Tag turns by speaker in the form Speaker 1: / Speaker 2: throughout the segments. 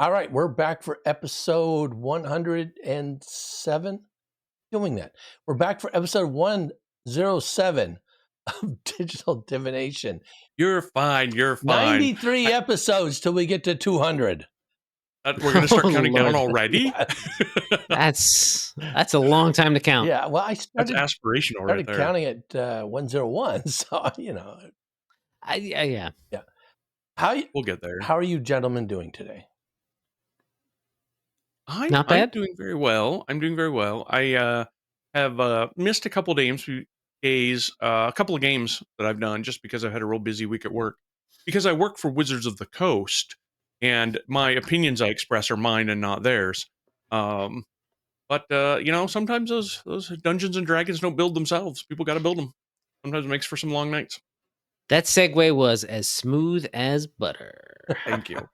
Speaker 1: All right, we're back for episode 107. Doing that. We're back for episode 107 of Digital Divination.
Speaker 2: You're fine.
Speaker 1: 93 episodes till we get to 200.
Speaker 2: We're going to start counting down already?
Speaker 1: Yes.
Speaker 3: That's a long time to count.
Speaker 1: Yeah, well, I started
Speaker 2: aspirational right there.
Speaker 1: Counting at 101, so,
Speaker 3: Yeah.
Speaker 2: We'll get there.
Speaker 1: How are you gentlemen doing today?
Speaker 3: Not bad.
Speaker 2: I'm doing very well. I have missed a couple days, a couple of games that I've done just because I've had a real busy week at work. Because I work for Wizards of the Coast, and my opinions I express are mine and not theirs. But sometimes those Dungeons and Dragons don't build themselves. People got to build them. Sometimes it makes for some long nights.
Speaker 3: That segue was as smooth as butter.
Speaker 2: Thank you.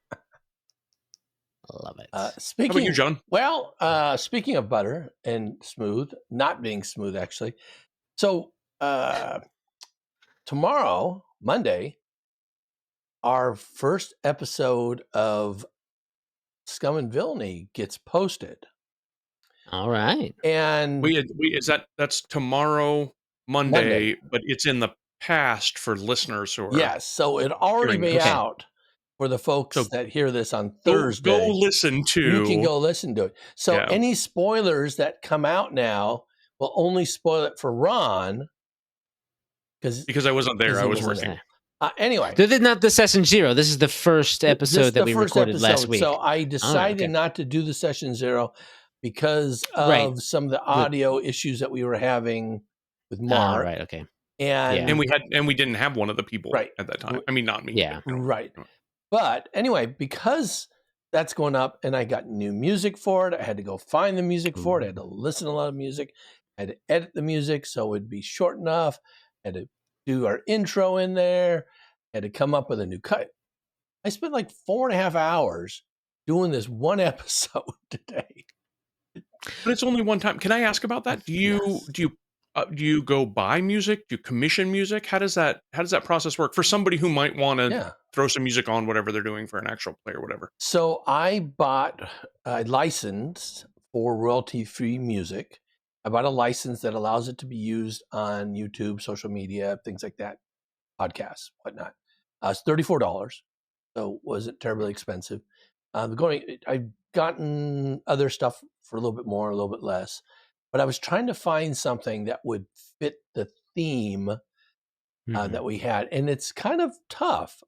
Speaker 3: Love it.
Speaker 2: How about you, John?
Speaker 1: Well, speaking of butter and smooth, not being smooth, actually. So tomorrow, Monday, our first episode of Scum and Villainy gets posted.
Speaker 3: All right.
Speaker 1: And
Speaker 2: that's tomorrow, Monday, but it's in the past for listeners who are...
Speaker 1: Yes, so it'll already be out for the folks that hear this on Thursday.
Speaker 2: Go listen to.
Speaker 1: You can go listen to it. So any spoilers that come out now will only spoil it for Ron.
Speaker 2: Because I wasn't there. I was working.
Speaker 1: Anyway.
Speaker 3: This is not the session 0. This is the first episode that we recorded last week.
Speaker 1: So I decided not to do the session 0 because of some of the audio issues that we were having with Mark.
Speaker 3: Right, okay.
Speaker 2: And we didn't have one of the people at that time. I mean, not me.
Speaker 3: Yeah.
Speaker 1: Right. But anyway, because that's going up and I got new music for it, I had to go find the music for it. I had to listen to a lot of music. I had to edit the music so it would be short enough. I had to do our intro in there. I had to come up with a new cut. I spent like 4.5 hours doing this one episode today.
Speaker 2: But it's only one time. Can I ask about that? Do you go buy music? Do you commission music? How does that process work for somebody who might want to throw some music on whatever they're doing for an actual play or whatever?
Speaker 1: So I licensed for royalty-free music. I bought a license that allows it to be used on YouTube, social media, things like that, podcasts, whatnot. It's $34, so it wasn't terribly expensive. I've gotten other stuff for a little bit more, a little bit less. But I was trying to find something that would fit the theme that we had. And it's kind of tough,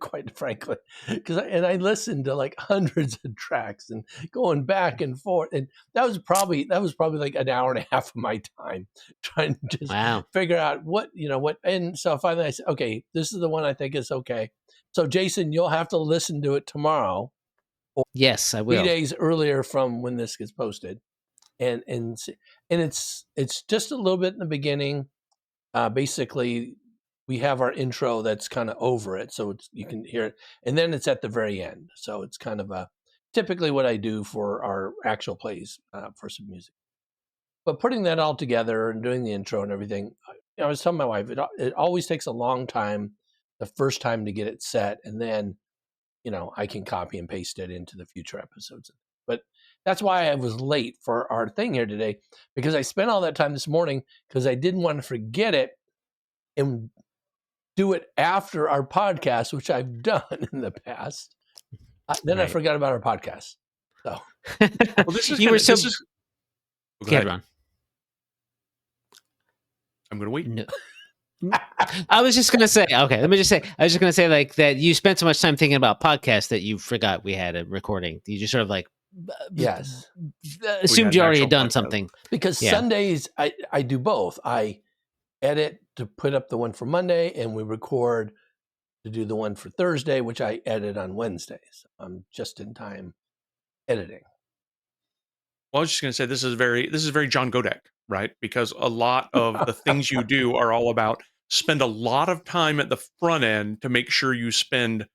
Speaker 1: quite frankly, because I listened to like hundreds of tracks and going back and forth. And that was probably like an hour and a half of my time trying to just figure out what. And so finally I said, okay, this is the one I think is okay. So Jason, you'll have to listen to it tomorrow.
Speaker 3: Yes, I will.
Speaker 1: 3 days earlier from when this gets posted. And it's just a little bit in the beginning. Basically, we have our intro that's kind of over it, so you can hear it, and then it's at the very end. So it's kind of typically what I do for our actual plays for some music. But putting that all together and doing the intro and everything, I was telling my wife it always takes a long time the first time to get it set, and then I can copy and paste it into the future episodes. But that's why I was late for our thing here today, because I spent all that time this morning because I didn't want to forget it and do it after our podcast, which I've done in the past. Then I forgot about our podcast. So,
Speaker 3: Go ahead, Ron.
Speaker 2: I'm going to wait.
Speaker 3: No. I was just going to say, okay, let me just say, I was just going to say like that you spent so much time thinking about podcasts that you forgot we had a recording. You just sort of like, assumed you already had done something.
Speaker 1: Because Sundays, I do both. I edit to put up the one for Monday, and we record to do the one for Thursday, which I edit on Wednesdays. I'm just in time editing.
Speaker 2: Well, I was just going to say this is very John Godek, right? Because a lot of the things you do are all about spend a lot of time at the front end to make sure you spend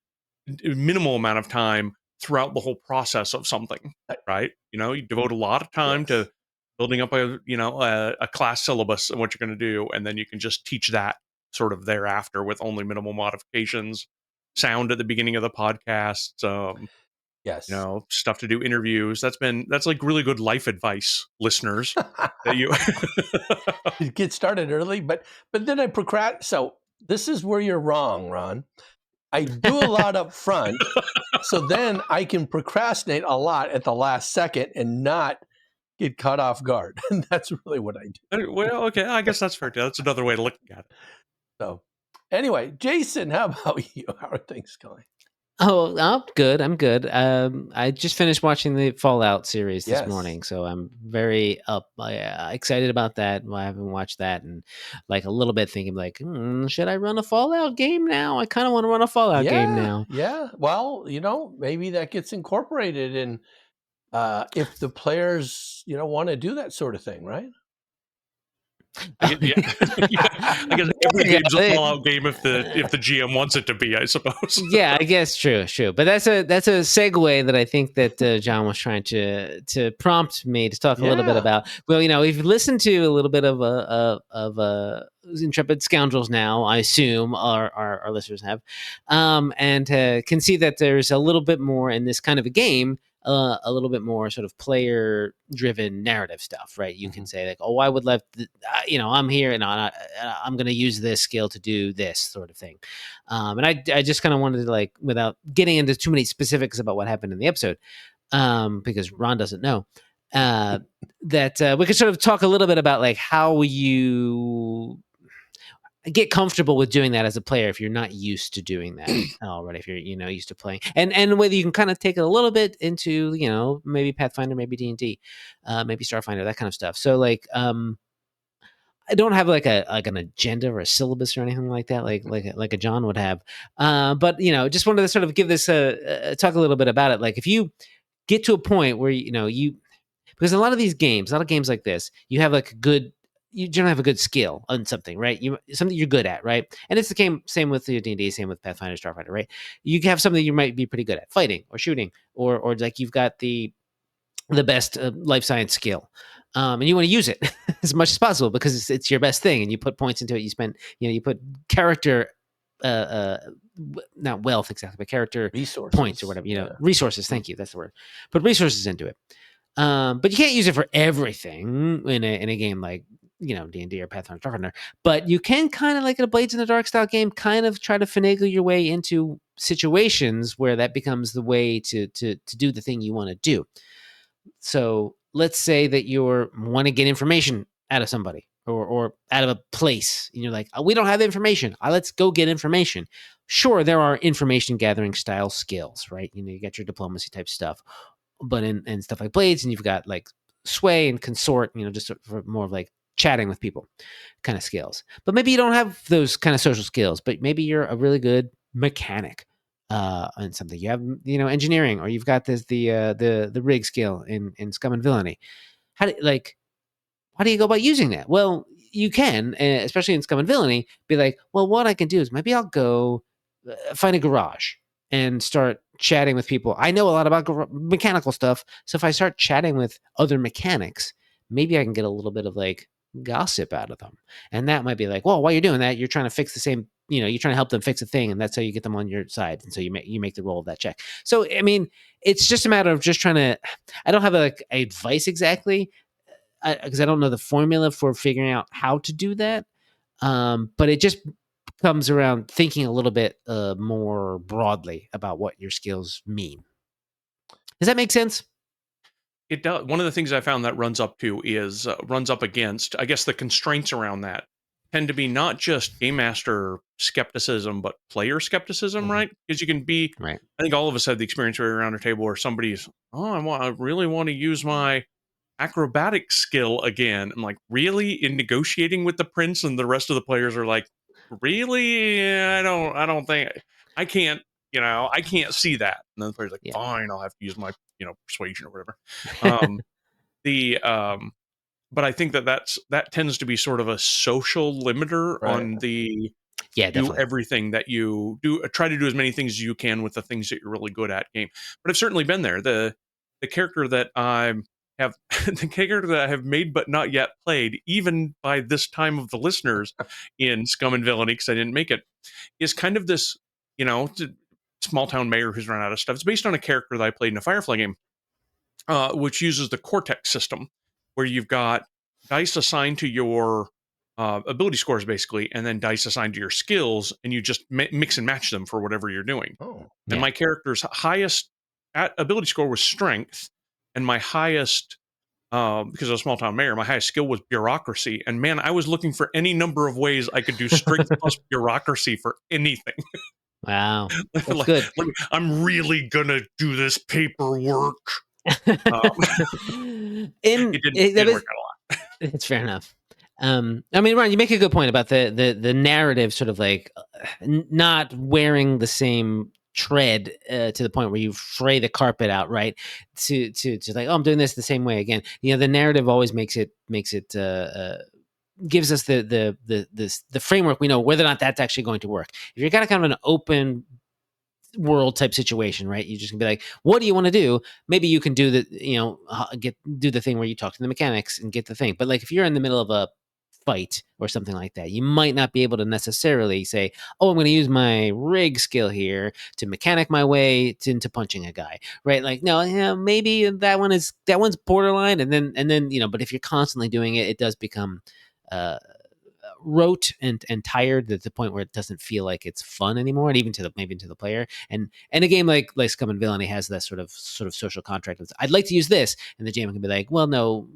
Speaker 2: a minimal amount of time throughout the whole process of something, right? You devote a lot of time to building up a class syllabus and what you're going to do, and then you can just teach that sort of thereafter with only minimal modifications. Sound at the beginning of the podcast,
Speaker 1: Yes.
Speaker 2: Stuff to do, interviews. That's like really good life advice, listeners. That you
Speaker 1: You get started early, but then I procrastinate. So this is where you're wrong, Ron. I do a lot up front, so then I can procrastinate a lot at the last second and not get caught off guard. And that's really what I do.
Speaker 2: Well, okay, I guess that's fair too. That's another way to look at it.
Speaker 1: So anyway, Jason, how about you? How are things going?
Speaker 3: Oh, I'm good. I'm good. I just finished watching the Fallout series this
Speaker 1: Yes.
Speaker 3: morning, so I'm very excited about that. I haven't watched that, and like a little bit thinking like, should I run a Fallout game now? I kind of want to run a Fallout game now.
Speaker 1: Yeah. Well, maybe that gets incorporated in if the players, want to do that sort of thing, right?
Speaker 2: I guess every game's a Fallout game if the GM wants it to be, I suppose.
Speaker 3: Yeah, I guess true. But that's a segue that I think that John was trying to prompt me to talk a little bit about. Well, if you listen to a little bit of Intrepid Scoundrels now, I assume our listeners have, and can see that there's a little bit more in this kind of a game. A little bit more sort of player-driven narrative stuff, right? You can say like, "Oh, I would love, I'm here and I'm going to use this skill to do this sort of thing." And I just kind of wanted to like, without getting into too many specifics about what happened in the episode, because Ron doesn't know, that we could sort of talk a little bit about like how you get comfortable with doing that as a player if you're not used to doing that already, if you're used to playing, and whether you can kind of take it a little bit into maybe Pathfinder, maybe D&D, maybe Starfinder, that kind of stuff. So like I don't have like an agenda or a syllabus or anything like that, like a John would have, but just wanted to sort of give this talk a little bit about it. Like if you get to a point where because a lot of games like this, you have like you generally have a good skill on something, right? Something you're good at, right? And it's the same with the D&D, same with Pathfinder, Starfighter, right? You have something you might be pretty good at, fighting or shooting, or like you've got the best life science skill, and you want to use it as much as possible because it's your best thing, and you put points into it. You spend, you put character, not wealth exactly, but character
Speaker 1: resources,
Speaker 3: points or whatever, resources. Thank you, that's the word. Put resources into it. But you can't use it for everything in a game like D&D or Pathfinder, Starfinder. But you can kind of, like in a Blades in the Dark style game, kind of try to finagle your way into situations where that becomes the way to do the thing you want to do. So let's say that you want to get information out of somebody or out of a place, and you're like, oh, we don't have information. Let's go get information. Sure, there are information gathering style skills, right? You got your diplomacy type stuff. But in stuff like Blades, and you've got like sway and consort, just for more of like chatting with people kind of skills. But maybe you don't have those kind of social skills, but maybe you're a really good mechanic on something. You have, engineering, or you've got the rig skill in Scum and Villainy. How do you go about using that? Well, you can, especially in Scum and Villainy, be like, well, what I can do is maybe I'll go find a garage and start chatting with people. I know a lot about mechanical stuff, so if I start chatting with other mechanics, maybe I can get a little bit of like gossip out of them. And that might be like, well, while you're doing that, you're trying to fix the same, you're trying to help them fix a thing, and that's how you get them on your side. And so you make the roll of that check. So I mean, it's just a matter of just trying to. I don't have like advice exactly because I don't know the formula for figuring out how to do that. But it just comes around thinking a little bit more broadly about what your skills mean. Does that make sense?
Speaker 2: It does. One of the things I found that runs up against, I guess, the constraints around that tend to be not just game master skepticism, but player skepticism, right? Because you can be,
Speaker 3: right.
Speaker 2: I think all of us have the experience where we're around a table where somebody's, I really want to use my acrobatic skill again. I'm like, really? In negotiating with the prince, and the rest of the players are like, really? I don't think I can't. I can't see that. And then the player's like, fine, I'll have to use my persuasion or whatever. But I think that tends to be sort of a social limiter on the do everything that you do. Try to do as many things as you can with the things that you're really good at game. But I've certainly been there. The character that I have the character that I have made but not yet played, even by this time of the listeners in Scum and Villainy, because I didn't make it, is kind of this, small town mayor who's run out of stuff. It's based on a character that I played in a Firefly game, which uses the Cortex system, where you've got dice assigned to your ability scores, basically, and then dice assigned to your skills, and you just mix and match them for whatever you're doing.
Speaker 1: Oh,
Speaker 2: And my character's highest ability score was strength, and my highest, because I was a small town mayor, my highest skill was bureaucracy. And man, I was looking for any number of ways I could do strength plus bureaucracy for anything.
Speaker 3: Wow, that's
Speaker 2: like,
Speaker 3: good.
Speaker 2: like, I'm really gonna do this paperwork. It didn't work out a lot.
Speaker 3: It's fair enough. I mean, Ron, you make a good point about the narrative, sort of like not wearing the same tread to the point where you fray the carpet out, right? To like, oh, I'm doing this the same way again. The narrative always makes it gives us the framework. We know whether or not that's actually going to work. If you've got a kind of an open world type situation, right? You just can be like, what do you want to do? Maybe you can do do the thing where you talk to the mechanics and get the thing. But like if you're in the middle of a fight or something like that, you might not be able to necessarily say, oh, I'm going to use my rig skill here to mechanic my way into punching a guy, right? Like, no, maybe that one's borderline. And then, but if you're constantly doing it, it does become, rote and tired at the point where it doesn't feel like it's fun anymore, and even maybe to the player. And a game like Scum and Villainy has that sort of social contract. I'd like to use this, and the GM can be like, well, no,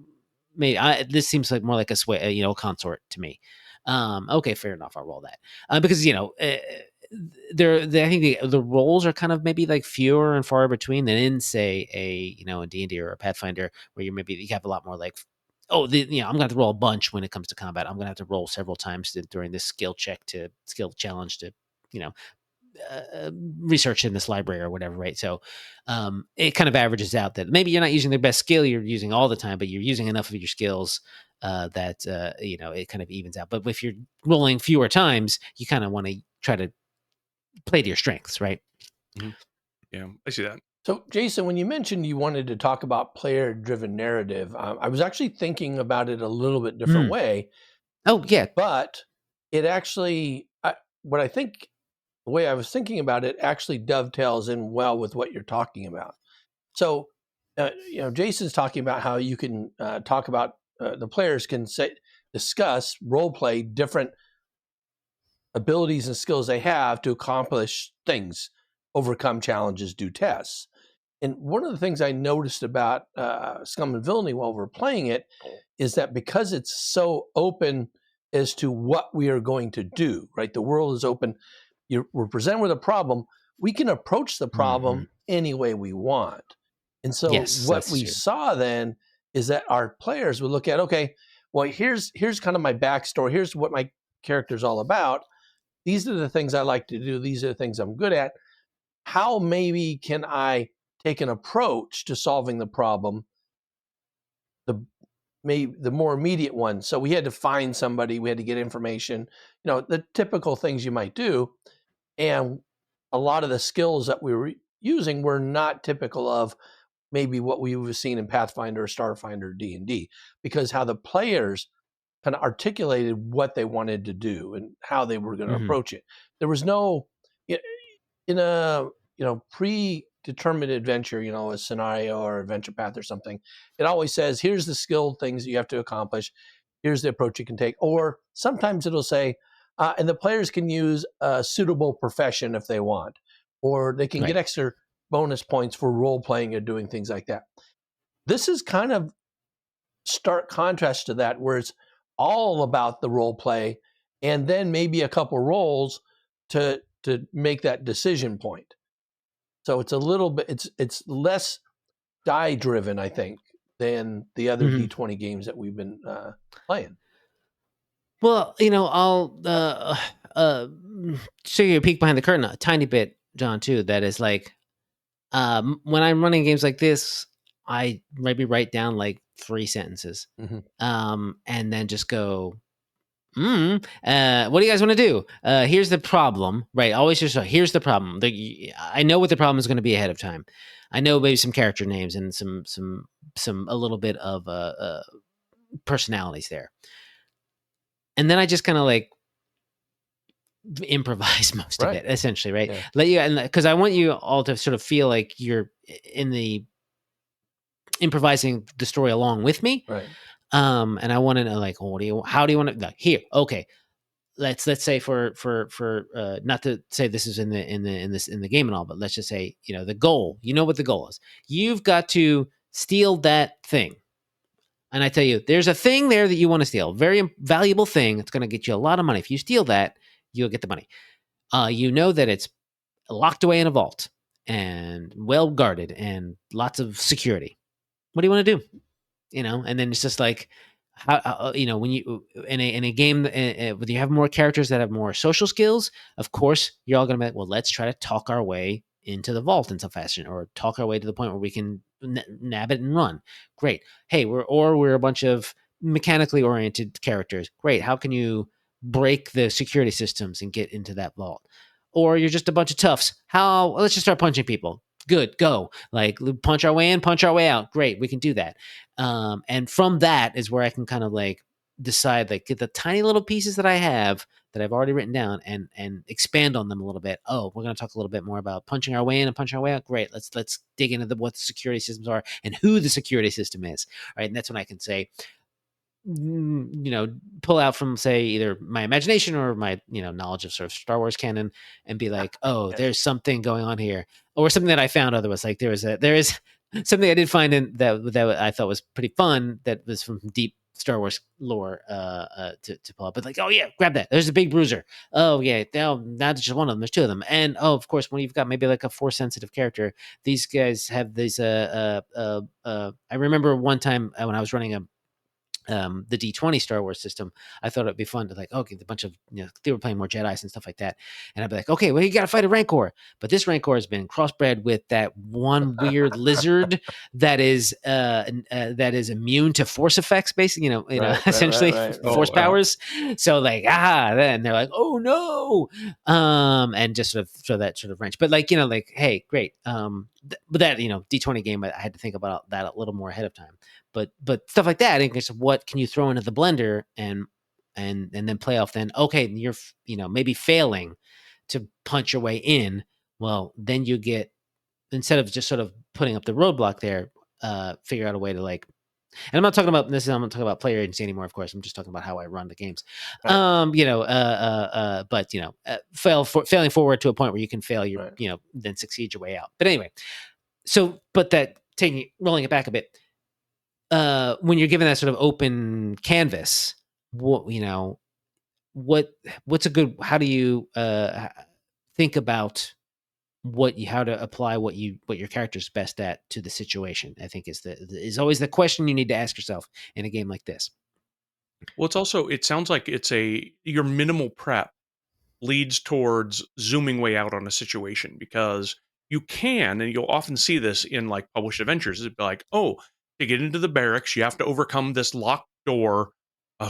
Speaker 3: maybe this seems like more like a consort to me. Okay, fair enough. I'll roll that because I think the roles are kind of maybe like fewer and far between than in say a D&D or a Pathfinder, where you have a lot more like, I'm going to have to roll a bunch when it comes to combat. I'm going to have to roll several times during this skill challenge to, research in this library or whatever, right? So it kind of averages out that maybe you're not using the best skill you're using all the time, but you're using enough of your skills that it kind of evens out. But if you're rolling fewer times, you kind of want to try to play to your strengths, right?
Speaker 2: Mm-hmm. Yeah, I see that.
Speaker 1: So, Jason, when you mentioned you wanted to talk about player-driven narrative, I was actually thinking about it a little bit different way.
Speaker 3: Oh, yeah.
Speaker 1: But it actually, the way I was thinking about it actually dovetails in well with what you're talking about. So, Jason's talking about how you can talk about, the players can discuss, role play different abilities and skills they have to accomplish things, overcome challenges, do tests. And one of the things I noticed about Scum and Villainy while we're playing it is that because it's so open as to what we are going to do, right? The world is open. We're presented with a problem. We can approach the problem any way we want. And so what we saw then is that our players would look at, okay, well, here's kind of my backstory. Here's what my character's all about. These are the things I like to do. These are the things I'm good at. How maybe can I take an approach to solving the problem, the more immediate one? So we had to find somebody, we had to get information, the typical things you might do. And a lot of the skills that we were using were not typical of maybe what we've seen in Pathfinder or Starfinder or D&D, because how the players kind of articulated what they wanted to do and how they were going to approach it. There was no, in a predetermined adventure, a scenario or adventure path or something, it always says, here's the skill things you have to accomplish. Here's the approach you can take. Or sometimes it'll say, and the players can use a suitable profession if they want, or they can get extra bonus points for role playing or doing things like that. This is kind of stark contrast to that, where it's all about the role play and then maybe a couple rolls to make that decision point. So it's a little bit, it's less die driven, I think, than the other D20 games that we've been playing.
Speaker 3: Well, I'll show you a peek behind the curtain a tiny bit, John, too. That is like, when I'm running games like this, I maybe write down like 3 sentences, and then just go, what do you guys want to do? Here's the problem, right? Always just here's the problem. I know what the problem is going to be ahead of time. I know maybe some character names and a little bit of personalities there. And then I just kind of like improvise most of
Speaker 1: Right.
Speaker 3: it, essentially, right?
Speaker 1: Yeah.
Speaker 3: Let you, and because I want you all to sort of feel like you're in the improvising the story along with me.
Speaker 1: Right.
Speaker 3: And I want to know, like, well, how do you want to, like, here, okay, let's say for not to say this is in the game and all, but let's just say, the goal, what the goal is. You've got to steal that thing. And I tell you, there's a thing there that you want to steal, very valuable thing. It's going to get you a lot of money. If you steal that, you'll get the money. You know that it's locked away in a vault and well guarded and lots of security. What do you want to do? And then it's just like, how when you in a game, when you have more characters that have more social skills, of course you're all going to be like, well, let's try to talk our way into the vault in some fashion, or talk our way to the point where we can nab it and run. Great. Hey, we're a bunch of mechanically oriented characters. Great. How can you break the security systems and get into that vault? Or you're just a bunch of toughs. Let's just start punching people. Good, go. Like, punch our way in, punch our way out. Great, we can do that. And from that is where I can kind of like decide, like, get the tiny little pieces that I have that I've already written down and expand on them a little bit. Oh, we're going to talk a little bit more about punching our way in and punching our way out. Great, let's dig into what the security systems are and who the security system is. Right, and that's when I can say, pull out from, say, either my imagination or my knowledge of sort of Star Wars canon, and be like, oh, there's something going on here, or something that I found otherwise. Like, there is something I did find in that I thought was pretty fun, that was from deep Star Wars lore, to pull up. But like, oh yeah, grab that. There's a big bruiser. Oh yeah, not just one of them. There's two of them. And of course, when you've got maybe like a Force sensitive character, these guys have these. I remember one time when I was running the D20 Star Wars system, I thought it'd be fun to, like, okay, a bunch of, they were playing more Jedis and stuff like that. And I'd be like, okay, well, you got to fight a Rancor. But this Rancor has been crossbred with that one weird lizard that is immune to Force effects, basically, essentially
Speaker 1: right.
Speaker 3: Force
Speaker 2: Oh, wow.
Speaker 3: powers. So like, then they're like, oh no. And just sort of throw that sort of wrench. But like, like, hey, great. But that, D20 game, I had to think about that a little more ahead of time. But stuff like that, and what can you throw into the blender and then play off? Then, okay, you're maybe failing to punch your way in. Well, then you get, instead of just sort of putting up the roadblock there, figure out a way to, like. And I'm not talking about this. I'm not talking about player agency anymore. Of course, I'm just talking about how I run the games.
Speaker 1: Right.
Speaker 3: But failing forward to a point where you can fail your,
Speaker 1: Right.
Speaker 3: then succeed your way out. But anyway, but that rolling it back a bit. When you're given that sort of open canvas, what's a good, how do you think about how to apply what your character's best at to the situation? I think is always the question you need to ask yourself in a game like this.
Speaker 2: Well, it sounds like your minimal prep leads towards zooming way out on a situation, because you can, and you'll often see this in like published adventures, it'd be like, oh, to get into the barracks, you have to overcome this locked door.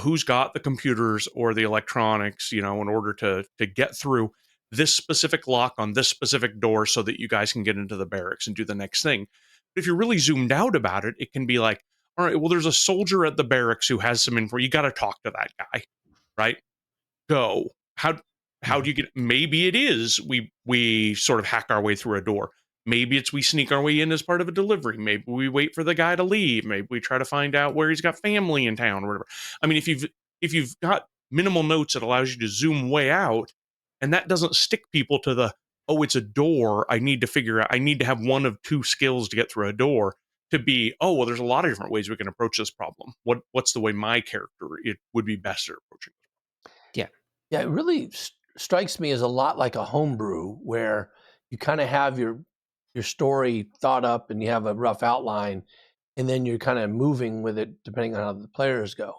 Speaker 2: Who's got the computers or the electronics, in order to get through this specific lock on this specific door so that you guys can get into the barracks and do the next thing. But if you're really zoomed out about it, it can be like, all right, well, there's a soldier at the barracks who has some info. You got to talk to that guy, right? Go. How do you get? Maybe it is we sort of hack our way through a door. Maybe it's we sneak our way in as part of a delivery. Maybe we wait for the guy to leave. Maybe we try to find out where he's got family in town or whatever. I mean, if you've got minimal notes, it allows you to zoom way out, and that doesn't stick people to the, oh, it's a door. I need to figure out. I need to have one of two skills to get through a door. To be, oh, well, there's a lot of different ways we can approach this problem. What's the way my character it would be best at approaching it?
Speaker 3: Yeah.
Speaker 1: Yeah, it really strikes me as a lot like a homebrew, where you kind of have your story thought up and you have a rough outline, and then you're kind of moving with it depending on how the players go.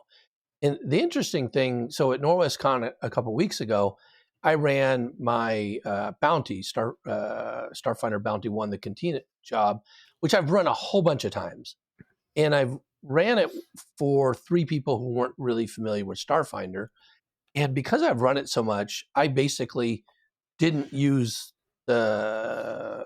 Speaker 1: And the interesting thing, so at NorwestCon a couple of weeks ago, I ran my bounty, Starfinder Bounty 1, the Cantina job, which I've run a whole bunch of times. And I've ran it for 3 people who weren't really familiar with Starfinder. And because I've run it so much, I basically didn't use the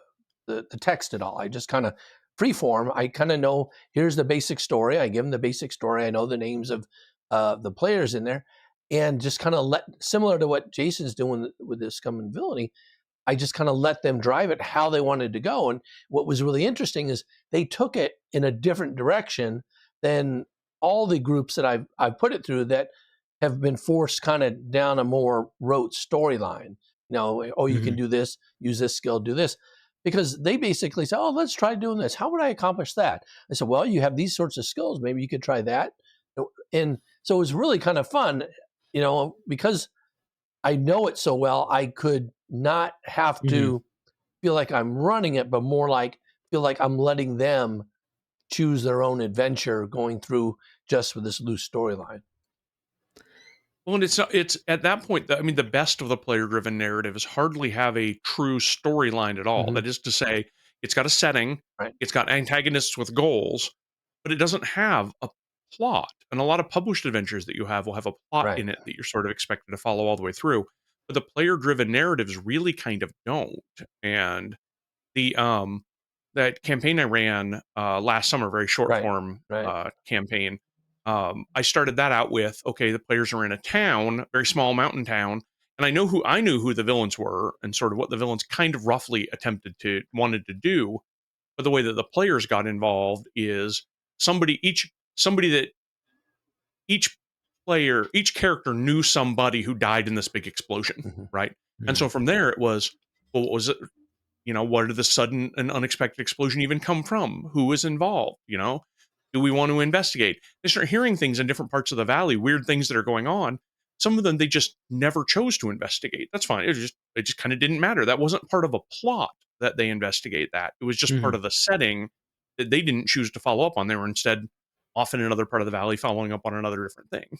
Speaker 1: text at all. I just kind of freeform. I kind of know, here's the basic story. I give them the basic story. I know the names of the players in there. and just kind of similar to what Jason's doing with this common villainy, I just kind of let them drive it how they wanted to go. And what was really interesting is they took it in a different direction than all the groups that I've put it through that have been forced kind of down a more rote storyline. Oh, you can do this, use this skill, do this. Because they basically say, oh, let's try doing this. How would I accomplish that? I said, well, you have these sorts of skills. Maybe you could try that. And so it was really kind of fun, because I know it so well, I could not have to feel like I'm running it, but more like feel like I'm letting them choose their own adventure going through just with this loose storyline.
Speaker 2: Well, and it's at that point that, I mean, the best of the player-driven narratives hardly have a true storyline at all. That is to say, it's got a setting,
Speaker 1: Right.
Speaker 2: it's got antagonists with goals, but it doesn't have a plot. And a lot of published adventures that you have will have a plot
Speaker 1: Right.
Speaker 2: in it that you're sort of expected to follow all the way through. But the player-driven narratives really kind of don't. And the that campaign I ran last summer, very short form campaign. I started that out with, okay, the players are in a town, very small mountain town, and I knew who the villains were and sort of what the villains kind of roughly wanted to do. But the way that the players got involved is each character knew somebody who died in this big explosion, right? And so from there it was, well, what was it? Where did the sudden and unexpected explosion even come from? Who was involved? Do we want to investigate? They start hearing things in different parts of the valley, weird things that are going on. Some of them they just never chose to investigate. That's fine. It just kind of didn't matter. That wasn't part of a plot that they investigate that. It was just part of the setting that they didn't choose to follow up on. They were instead off in another part of the valley following up on another different thing.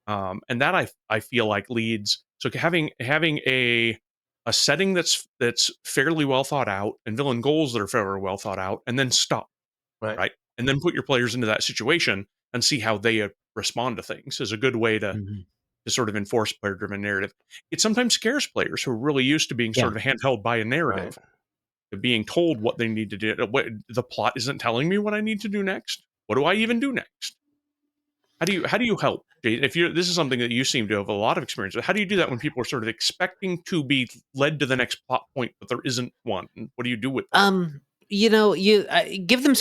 Speaker 2: And that I feel like leads. So having a setting that's fairly well thought out and villain goals that are fairly well thought out, and then stop, right? And then put your players into that situation and see how they respond to things is a good way to sort of enforce player-driven narrative. It sometimes scares players who are really used to being sort of handheld by a narrative, to being told what they need to do. What, the plot isn't telling me what I need to do next. What do I even do next? How do you help? If this is something that you seem to have a lot of experience with, how do you do that when people are sort of expecting to be led to the next plot point, but there isn't one? What do you do with that?
Speaker 3: You give them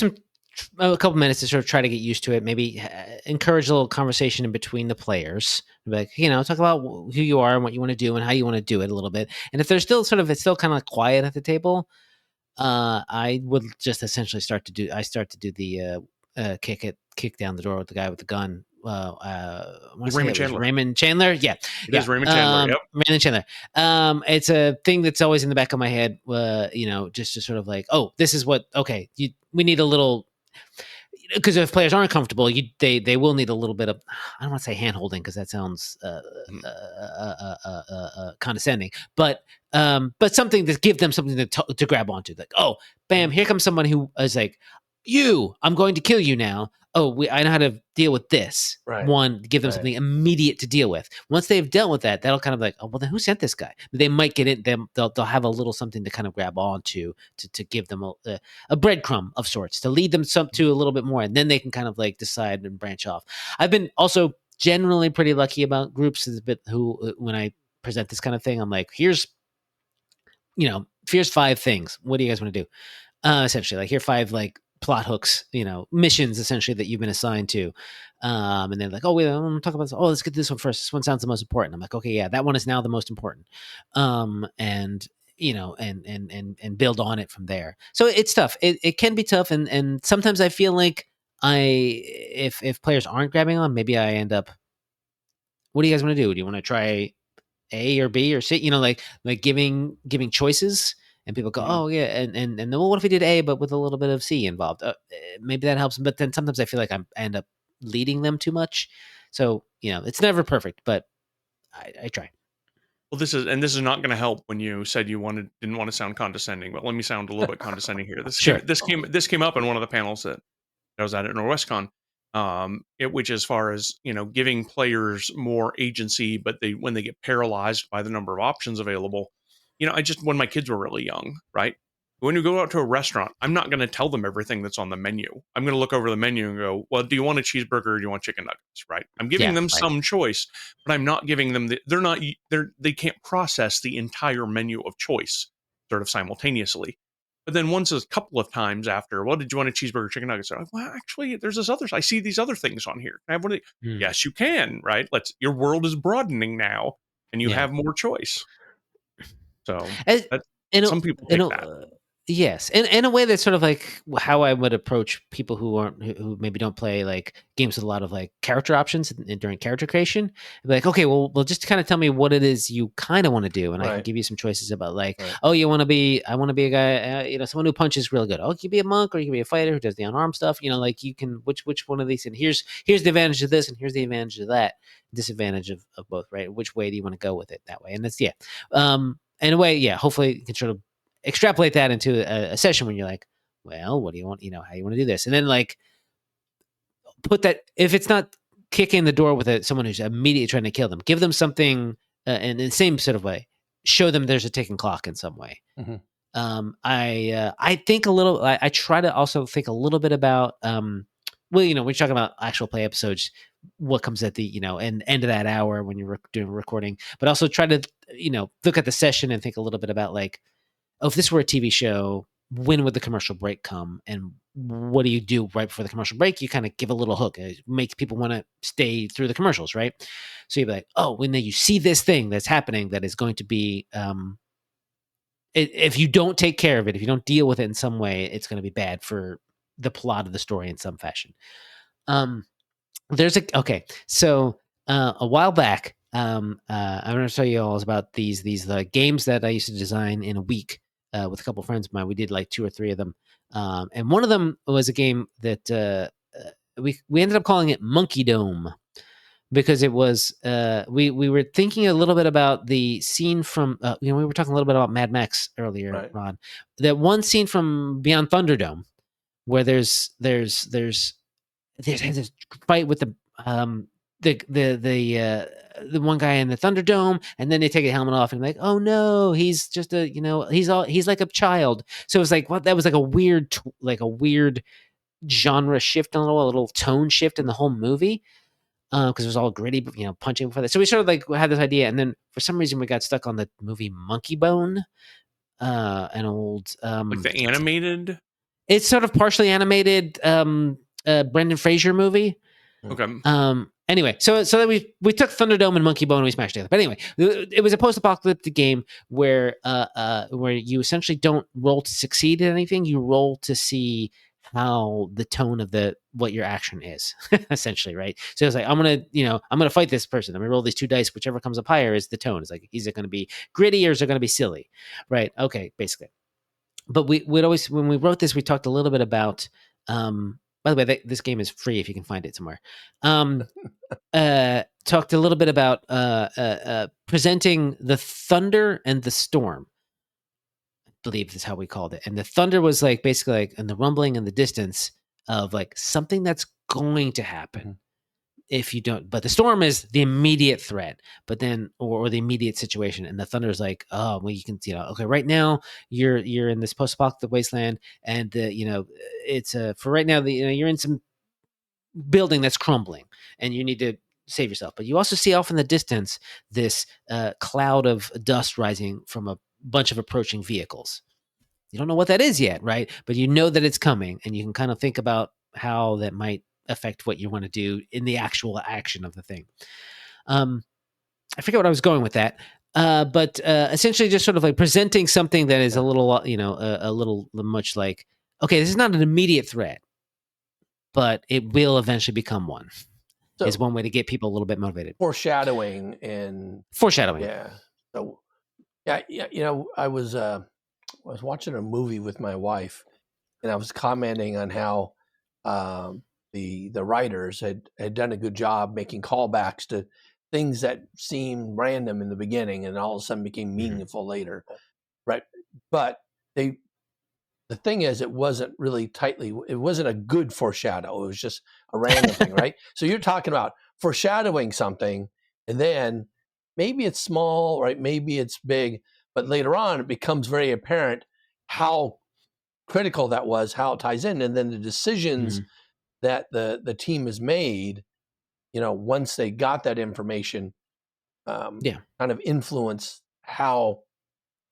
Speaker 3: a couple minutes to sort of try to get used to it. Maybe encourage a little conversation in between the players. Like, talk about who you are and what you want to do and how you want to do it a little bit. And if there's still it's still kind of quiet at the table, I would just essentially start to do the kick down the door with the guy with the gun.
Speaker 2: Raymond Chandler.
Speaker 3: Raymond Chandler. Yeah.
Speaker 2: It is Raymond Chandler. Yep.
Speaker 3: Raymond Chandler. It's a thing that's always in the back of my head. Just to sort of like, oh, this is what. Okay, we need a little. Because if players aren't comfortable, they will need a little bit of, I don't want to say hand holding because that sounds condescending, but something to give them something to grab onto. Like, oh, bam, here comes someone who is like, I'm going to kill you now. Oh, I know how to deal with this.
Speaker 1: Right.
Speaker 3: One, give them something immediate to deal with. Once they've dealt with that, that'll kind of like, oh, well, then who sent this guy? They might get it. They'll have a little something to kind of grab onto to give them a breadcrumb of sorts, to lead them to a little bit more, and then they can kind of like decide and branch off. I've been also generally pretty lucky about groups who, when I present this kind of thing, I'm like, here's 5 things. What do you guys want to do? Essentially, like, here are 5 like plot hooks, missions essentially that you've been assigned to. And they're like, oh, wait, I want to talk about this. Oh, let's get this one first. This one sounds the most important. I'm like, okay, yeah, that one is now the most important. And build on it from there. So it's tough. It can be tough. And sometimes I feel like if players aren't grabbing on, maybe I end up, what do you guys want to do? Do you want to try A or B or C? Like giving choices. And people go, oh yeah, and well, what if we did A but with a little bit of C involved? Maybe that helps. But then sometimes I feel like I end up leading them too much. So it's never perfect, but I try.
Speaker 2: Well, this is not going to help when you said you didn't want to sound condescending, but let me sound a little bit condescending here. This came up in one of the panels that I was at NorwestCon, which, as far as giving players more agency, but when they get paralyzed by the number of options available. When my kids were really young, right? When you go out to a restaurant, I'm not going to tell them everything that's on the menu. I'm going to look over the menu and go, well, do you want a cheeseburger or do you want chicken nuggets, right? I'm giving them some choice, but I'm not giving them they can't process the entire menu of choice sort of simultaneously. But then once a couple of times after, well, did you want a cheeseburger, chicken nuggets? They're like, well, actually, there's I see these other things on here. Can I have one of these? Yes, you can, right? Your world is broadening now and you have more choice. So some people take that.
Speaker 3: Yes, in a way that's sort of like how I would approach people who maybe don't play like games with a lot of like character options during character creation. I'd be like, okay, well, just kind of tell me what it is you kind of want to do, and I can give you some choices about like, oh, I want to be a guy, someone who punches real good. Oh, you can be a monk, or you can be a fighter who does the unarmed stuff. Like you can which one of these, and here's the advantage of this, and here's the advantage of that, disadvantage of both, right? Which way do you want to go with it that way? And that's in a way, hopefully you can sort of extrapolate that into a session when you're like, well, what do you want? How you want to do this? And then like put that, if it's not kicking the door with someone who's immediately trying to kill them, give them something in the same sort of way, show them there's a ticking clock in some way. Mm-hmm. I think a little, I try to also think a little bit about, when you're talking about actual play episodes, what comes at the, end of that hour when you're doing recording, but also try to, look at the session and think a little bit about like, oh, if this were a TV show, when would the commercial break come? And what do you do right before the commercial break? You kind of give a little hook. It makes people want to stay through the commercials, right? So you'd be like, oh, when you see this thing that's happening that is going to be, if you don't take care of it, if you don't deal with it in some way, it's going to be bad for the plot of the story in some fashion. So a while back, I'm going to tell you all about these games that I used to design in a week with a couple of friends of mine. We did like 2 or 3 of them, and one of them was a game that we ended up calling it Monkey Dome because it was we were thinking a little bit about the scene from we were talking a little bit about Mad Max earlier, right. Ron. That one scene from Beyond Thunderdome where there's this fight with the one guy in the Thunderdome, and then they take the helmet off and like, oh no, he's just he's like a child. So it was like, what? That was like a weird genre shift, a little tone shift in the whole movie. Because it was all gritty, punching before that. So we sort of like had this idea, and then for some reason we got stuck on the movie Monkey Bone, an old
Speaker 2: like the animated.
Speaker 3: It's sort of partially animated Brendan Fraser movie.
Speaker 2: Okay.
Speaker 3: Anyway, so that we took Thunderdome and Monkey Bone and we smashed together. But anyway, it was a post-apocalyptic game where you essentially don't roll to succeed at anything. You roll to see how the tone of what your action is, essentially, right? So it's like, I'm gonna fight this person. I'm gonna roll these 2 dice. Whichever comes up higher is the tone. It's like, is it going to be gritty or is it going to be silly, right? Okay, basically. But we'd always, when we wrote this, we talked a little bit about. By the way, this game is free if you can find it somewhere. Talked a little bit about presenting the thunder and the storm. I believe is how we called it. And the thunder was like basically like in the rumbling in the distance of like something that's going to happen if you don't. But the storm is the immediate threat, but then or the immediate situation. And the thunder is like, oh, well, you can okay, right now you're in this post-apocalyptic wasteland, and it's for right now you're in some building that's crumbling, and you need to save yourself. But you also see off in the distance this cloud of dust rising from a bunch of approaching vehicles. You don't know what that is yet, right? But you know that it's coming, and you can kind of think about how that might affect what you want to do in the actual action of the thing. I forget what I was going with that. But essentially just sort of like presenting something that is a little, a little much like, okay, this is not an immediate threat, but it will eventually become one. So, is one way to get people a little bit motivated.
Speaker 1: Foreshadowing. Yeah. So, yeah. I was watching a movie with my wife, and I was commenting on how the writers had done a good job making callbacks to things that seemed random in the beginning and all of a sudden became meaningful later, right? But the thing is, it wasn't a good foreshadow. It was just a random thing, right? So you're talking about foreshadowing something, and then maybe it's small, right? Maybe it's big, but later on it becomes very apparent how critical that was, how it ties in, and then the decisions that the team has made, once they got that information, kind of influence how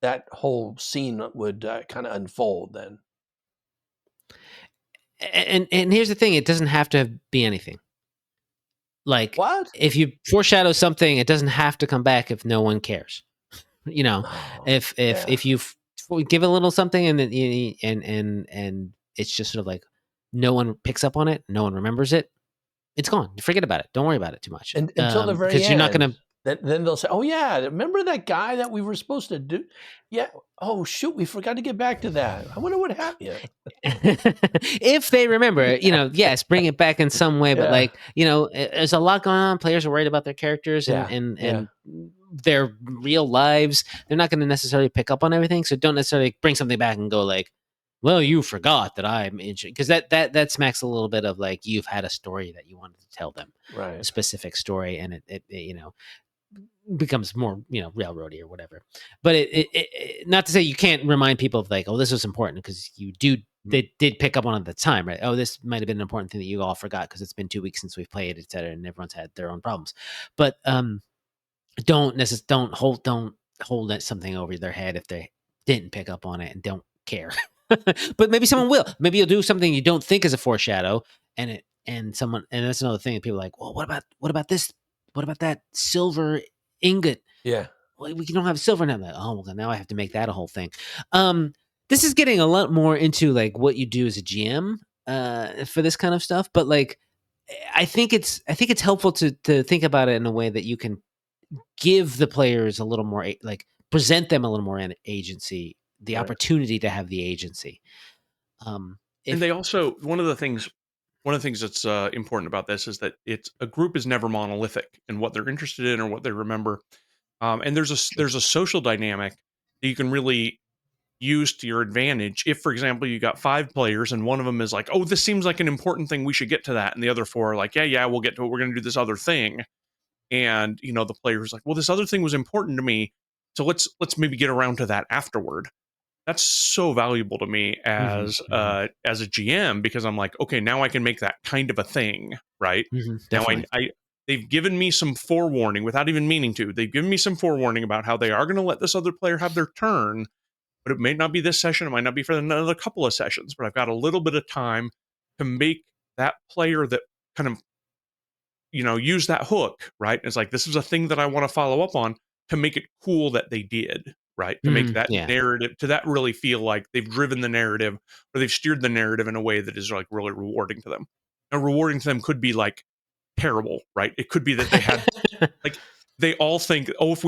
Speaker 1: that whole scene would kind of unfold then.
Speaker 3: And here's the thing, it doesn't have to be anything. Like,
Speaker 1: What?
Speaker 3: if you foreshadow something, it doesn't have to come back if no one cares. If you give a little something and it's just sort of like no one picks up on it, no one remembers it, it's gone. Forget about it. Don't worry about it too much.
Speaker 1: Until the very
Speaker 3: because
Speaker 1: end.
Speaker 3: You're not going to.
Speaker 1: Then they'll say, "Oh yeah, remember that guy that we were supposed to do? Yeah. Oh shoot, we forgot to get back to that. I wonder what happened."
Speaker 3: If they remember, yes, bring it back in some way. But there's a lot going on. Players are worried about their characters and their real lives. They're not going to necessarily pick up on everything. So don't necessarily bring something back and go like, "Well, you forgot that I'm interested," because that smacks a little bit of like you've had a story that you wanted to tell them,
Speaker 1: right?
Speaker 3: A specific story, and it becomes more railroady or whatever. But it not to say you can't remind people of like, oh, this was important, because they did pick up on it at the time, right? Oh, this might have been an important thing that you all forgot because it's been 2 weeks since we've played, et cetera, and everyone's had their own problems. But don't hold that something over their head if they didn't pick up on it and don't care. But maybe someone will. Maybe you'll do something you don't think is a foreshadow, and that's another thing. People are like, well, what about this? What about that silver ingot?
Speaker 1: Yeah.
Speaker 3: Well, we don't have silver now. I'm like, oh, well, now I have to make that a whole thing. This is getting a lot more into like what you do as a GM for this kind of stuff. But like, I think it's helpful to think about it in a way that you can give the players a little more, like present them a little more agency, the opportunity to have the agency.
Speaker 2: And they also, one of the things that's important about this is that a group is never monolithic in what they're interested in or what they remember. And there's a social dynamic that you can really use to your advantage. If, for example, you got 5 players and one of them is like, oh, this seems like an important thing, we should get to that. And the other 4 are like, yeah, we'll get to it. We're going to do this other thing. And, the player's like, well, this other thing was important to me, so let's maybe get around to that afterward. That's so valuable to me as a GM, because I'm like, okay, now I can make that kind of a thing, right? Now they've given me some forewarning without even meaning to. They've given me some forewarning about how they are going to let this other player have their turn, but it may not be this session. It might not be for another couple of sessions, but I've got a little bit of time to make that player that kind of, use that hook, right? It's like, this is a thing that I want to follow up on, to make it cool that they did, right? To make that narrative, to that really feel like they've driven the narrative, or they've steered the narrative in a way that is like really rewarding to them. And rewarding to them could be like terrible, right? It could be that they had like, they all think, oh, if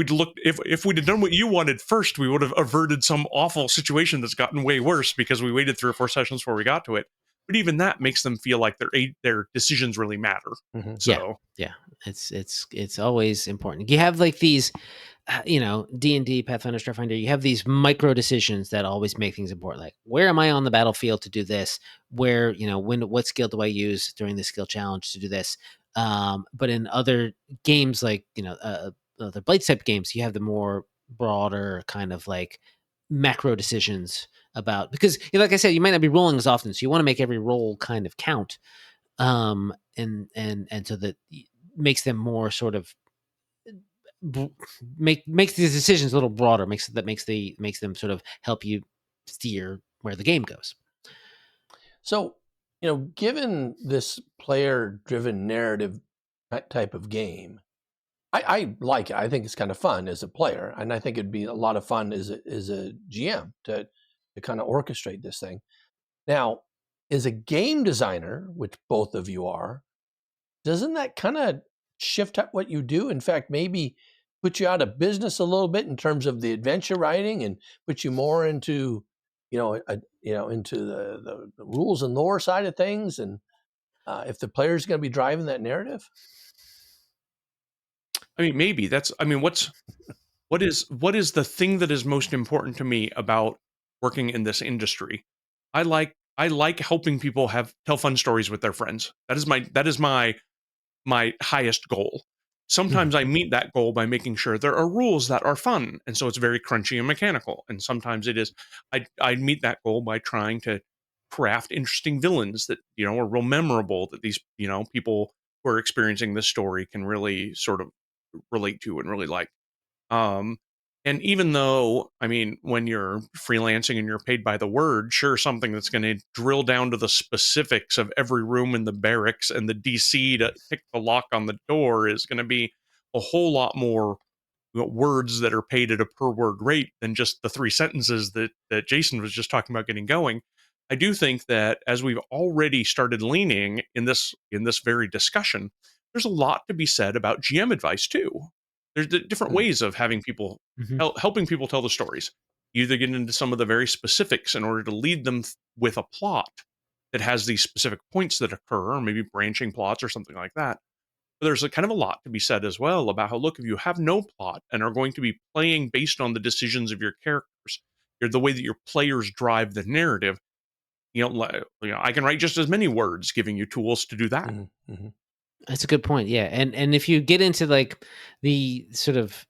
Speaker 2: we'd have done what you wanted first, we would have averted some awful situation that's gotten way worse because we waited 3 or 4 sessions before we got to it. But even that makes them feel like their decisions really matter. So
Speaker 3: it's always important. You have like these, D&D, Pathfinder, Starfinder. You have these micro decisions that always make things important. Like, where am I on the battlefield to do this? Where, what skill do I use during the skill challenge to do this? But in other games, like the Blades type games, you have the more broader kind of like macro decisions about, because like I said, you might not be rolling as often, so you want to make every roll kind of count, and so that makes them more sort of makes these decisions a little broader, makes them sort of help you steer where the game goes.
Speaker 1: So, given this player-driven narrative type of game, I like it. I think it's kind of fun as a player, and I think it'd be a lot of fun as a GM to kind of orchestrate this thing. Now, as a game designer, which both of you are, doesn't that kind of shift up what you do? In fact, maybe put you out of business a little bit in terms of the adventure writing, and put you more into, into the rules and lore side of things, and if the player's going to be driving that narrative.
Speaker 2: I mean, maybe what is the thing that is most important to me about working in this industry? I like helping people tell fun stories with their friends. That is my highest goal. sometimes I meet that goal by making sure there are rules that are fun, and so it's very crunchy and mechanical. And sometimes it is I meet that goal by trying to craft interesting villains that are real memorable, that these people who are experiencing this story can really sort of relate to and really like. Um, and even though, I mean, when you're freelancing and you're paid by the word, sure, something that's going to drill down to the specifics of every room in the barracks and the DC to pick the lock on the door is going to be a whole lot more words that are paid at a per word rate than just the 3 sentences that Jason was just talking about getting going. I do think that as we've already started leaning in this very discussion, there's a lot to be said about GM advice too. There's different ways of having people
Speaker 3: Mhm.
Speaker 2: helping people tell the stories. You either get into some of the very specifics in order to lead them with a plot that has these specific points that occur, or maybe branching plots or something like that. But there's a kind of a lot to be said as well about how, look, if you have no plot and are going to be playing based on the decisions of your characters, the way that your players drive the narrative, I can write just as many words, giving you tools to do that.
Speaker 1: Mm-hmm.
Speaker 3: That's a good point. Yeah, and if you get into like the sort of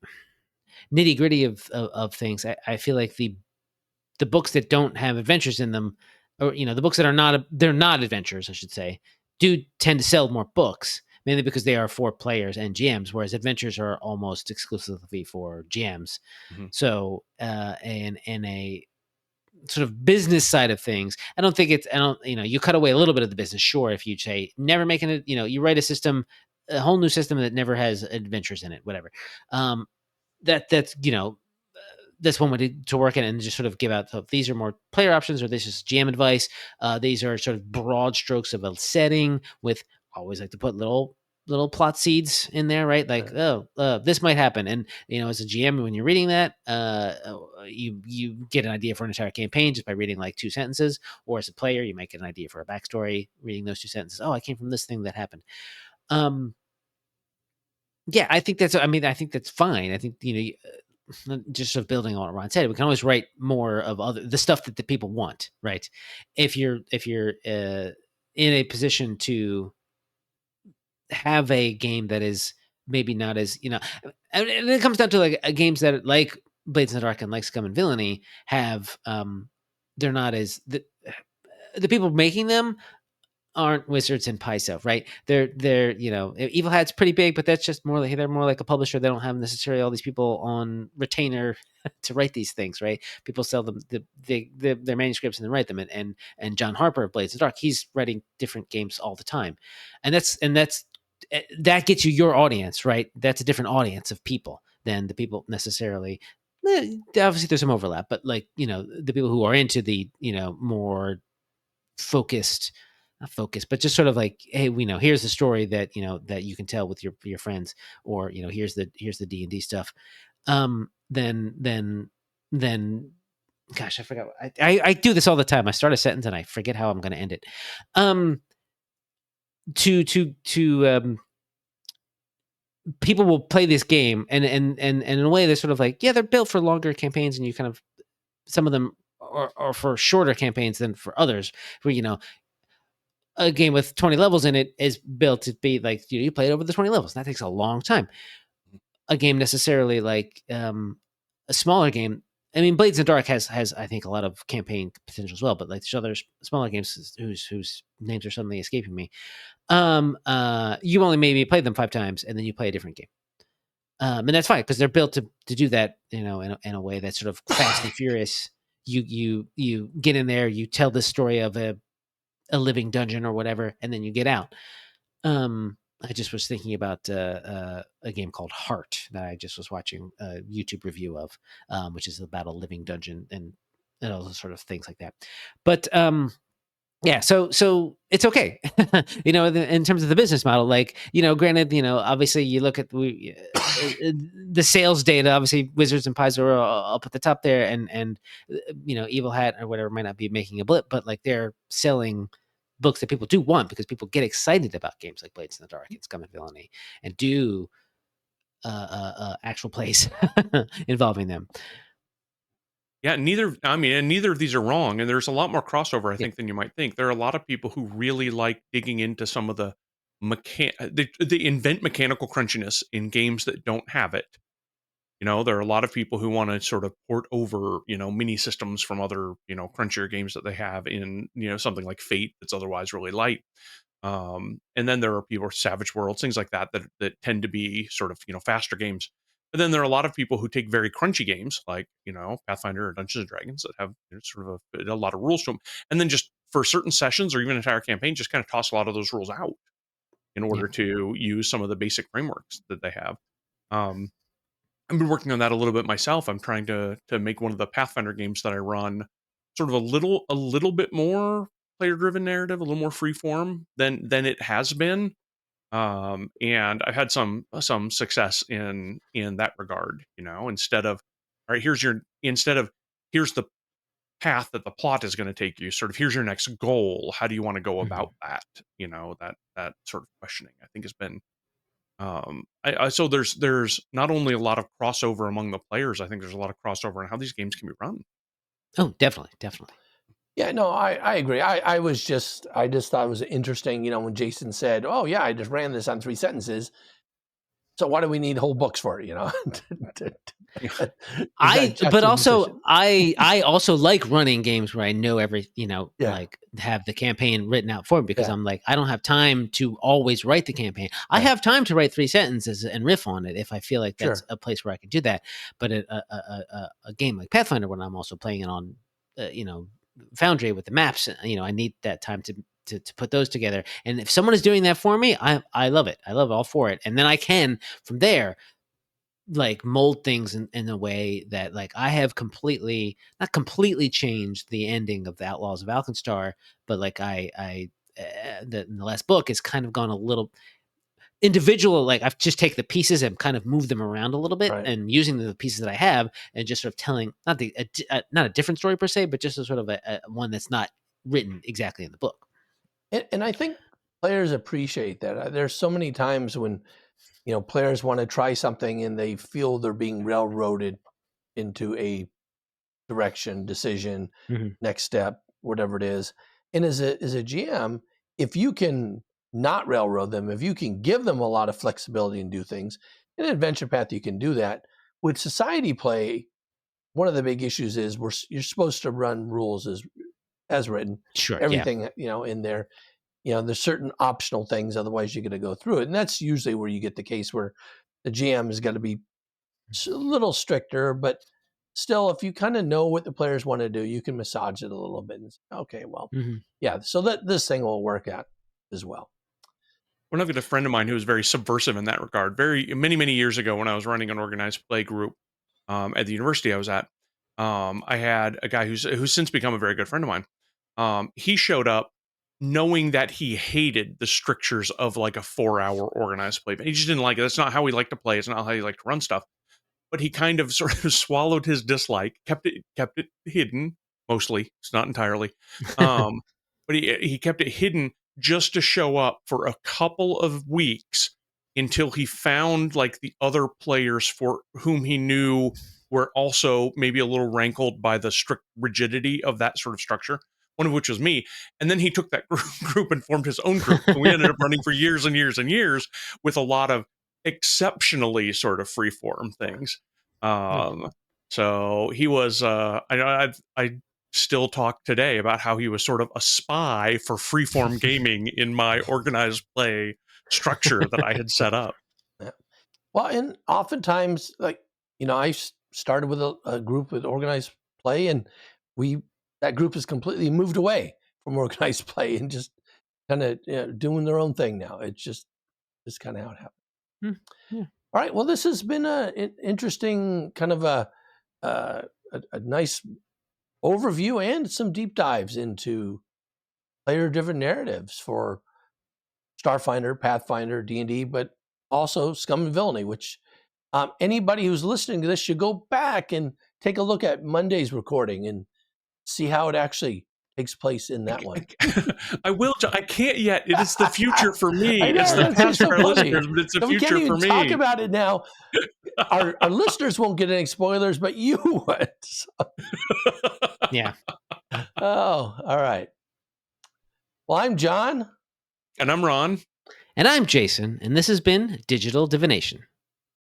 Speaker 3: nitty gritty of things, I feel like the books that don't have adventures in them, or the books that are they're not adventures, I should say, do tend to sell more books, mainly because they are for players and GMs, whereas adventures are almost exclusively for GMs.
Speaker 2: Mhm.
Speaker 3: So, in a sort of business side of things, I don't you cut away a little bit of the business, sure, if you say never making it, you write a whole new system that never has adventures in it, whatever. That's that's one way to work it, and just sort of give out, so these are more player options, or this is GM advice. These are sort of broad strokes of a setting with, always like to put little plot seeds in there, right? Like, this might happen. And, as a GM, when you're reading that, you get an idea for an entire campaign just by reading like 2 sentences. Or as a player, you might get an idea for a backstory reading those 2 sentences. Oh, I came from this thing that happened. Yeah, I think that's fine. I think, just sort of building on what Ron said, we can always write more of the stuff that the people want, right? If you're in a position to have a game that is maybe not as, and it comes down to like games that like Blades in the Dark and like Scum and Villainy have, they're not as the people making them aren't Wizards and Paizo, right? They're Evil Hat's pretty big, but that's just more like, they're more like a publisher. They don't have necessarily all these people on retainer to write these things, right? People sell them their manuscripts and then write them. And John Harper of Blades of the Dark, he's writing different games all the time, and that gets you your audience, right? That's a different audience of people than the people necessarily. Obviously, there's some overlap, but like the people who are into the more focused, not focused, but just sort of like, hey, we know here's the story that that you can tell with your friends, or here's the D&D stuff. Then gosh, I forgot. I do this all the time. I start a sentence and I forget how I'm going to end it. People will play this game, and in a way they're sort of like, yeah, they're built for longer campaigns, and you kind of, some of them are for shorter campaigns than for others, where a game with 20 levels in it is built to be like, you play it over the 20 levels. That takes a long time. A game necessarily like a smaller game. I mean, Blades in the Dark has I think a lot of campaign potential as well, but like there's other smaller games whose names are suddenly escaping me. You only maybe play them 5 times, and then you play a different game. And that's fine, because they're built to do that, in a way that's sort of fast and furious. You get in there, you tell the story of a living dungeon or whatever, and then you get out. I just was thinking about a game called Heart that I just was watching a YouTube review of, which is about a living dungeon and all those sort of things like that. But yeah, so it's okay, in terms of the business model. Like, granted, obviously you look at the sales data. Obviously, Wizards and Paizo are up at the top there, and Evil Hat or whatever might not be making a blip, but like they're selling books that people do want, because people get excited about games like Blades in the Dark and Scum and Villainy, and do actual plays involving them.
Speaker 2: Yeah, neither of these are wrong, and there's a lot more crossover, I
Speaker 3: Yeah.
Speaker 2: think, than you might think. There are a lot of people who really like digging into some of the they invent mechanical crunchiness in games that don't have it. There are a lot of people who want to sort of port over, mini systems from other, crunchier games that they have in, something like Fate that's otherwise really light. And then there are people, Savage Worlds, things like that tend to be sort of, faster games. But then there are a lot of people who take very crunchy games like, Pathfinder or Dungeons and Dragons that have sort of a lot of rules to them. And then just for certain sessions or even entire campaign, just kind of toss a lot of those rules out in order to use some of the basic frameworks that they have. I've been working on that a little bit myself. I'm trying to make one of the Pathfinder games that I run sort of a little bit more player driven narrative, a little more free form than it has been. And I've had some success in that regard. Instead of all right, here's the path that the plot is going to take you. Sort of here's your next goal. How do you want to go about that? That sort of questioning I think has been. So there's not only a lot of crossover among the players. I think there's a lot of crossover in how these games can be run.
Speaker 3: Oh, definitely.
Speaker 1: Yeah, no, I agree. I just thought it was interesting, when Jason said, "Oh yeah, I just ran this on 3 sentences." So why do we need whole books for it?
Speaker 3: But also I also like running games where I know like have the campaign written out for me because I'm like, I don't have time to always write the campaign. I have time to write 3 sentences and riff on it if I feel like that's a place where I can do that. But a game like Pathfinder, when I'm also playing it on, Foundry with the maps, I need that time to put those together. And if someone is doing that for me, I love it. I love all for it. And then I can from there like mold things in a way that like I have not completely changed the ending of the Outlaws of Alkenstar, but like the last book has kind of gone a little individual. Like I've just taken the pieces and kind of moved them around a little bit and using the pieces that I have and just sort of telling not a different story per se, but just a sort of a one that's not written exactly in the book.
Speaker 1: And I think players appreciate that. There's so many times when players want to try something and they feel they're being railroaded into a direction, decision, next step, whatever it is. And as a GM, if you can not railroad them, if you can give them a lot of flexibility and do things, in Adventure Path you can do that. With society play, one of the big issues is you're supposed to run rules as written.
Speaker 3: Sure.
Speaker 1: Everything, in there. There's certain optional things, otherwise you're going to go through it. And that's usually where you get the case where the GM is going to be a little stricter, but still, if you kind of know what the players want to do, you can massage it a little bit and say, okay, well, so that this thing will work out as well.
Speaker 2: When I've got a friend of mine who was very subversive in that regard, many years ago when I was running an organized play group at the university I was at, I had a guy who's since become a very good friend of mine. He showed up knowing that he hated the strictures of like a 4-hour organized play. He just didn't like it. That's not how he liked to play. It's not how he liked to run stuff. But he kind of sort of swallowed his dislike, kept it hidden, mostly. It's not entirely. But he kept it hidden just to show up for a couple of weeks until he found like the other players for whom he knew were also maybe a little rankled by the strict rigidity of that sort of structure. One of which was me. And then he took that group and formed his own group. And we ended up running for years and years and years with a lot of exceptionally sort of freeform things. So he was, I still talk today about how he was sort of a spy for freeform gaming in my organized play structure that I had set up.
Speaker 1: Yeah. Well, and oftentimes, like, I started with a group with organized play, and that group has completely moved away from organized play and just kind of doing their own thing now. It's just kind of how it happened.
Speaker 3: Yeah.
Speaker 1: All right. Well, this has been an interesting kind of a nice overview and some deep dives into player-driven narratives for Starfinder, Pathfinder, D&D, but also Scum and Villainy, which anybody who's listening to this should go back and take a look at Monday's recording and see how it actually takes place in that one.
Speaker 2: I will. I can't yet. It is the future for me.
Speaker 1: I know,
Speaker 2: it's the past for our
Speaker 1: funny.
Speaker 2: listeners, but it's the
Speaker 1: We
Speaker 2: future
Speaker 1: can't even
Speaker 2: for me.
Speaker 1: talk about it now. Our listeners won't get any spoilers, but you would. So.
Speaker 3: Yeah.
Speaker 1: Oh, all right. Well, I'm John.
Speaker 2: And I'm Ron.
Speaker 3: And I'm Jason, and this has been Digital Divination.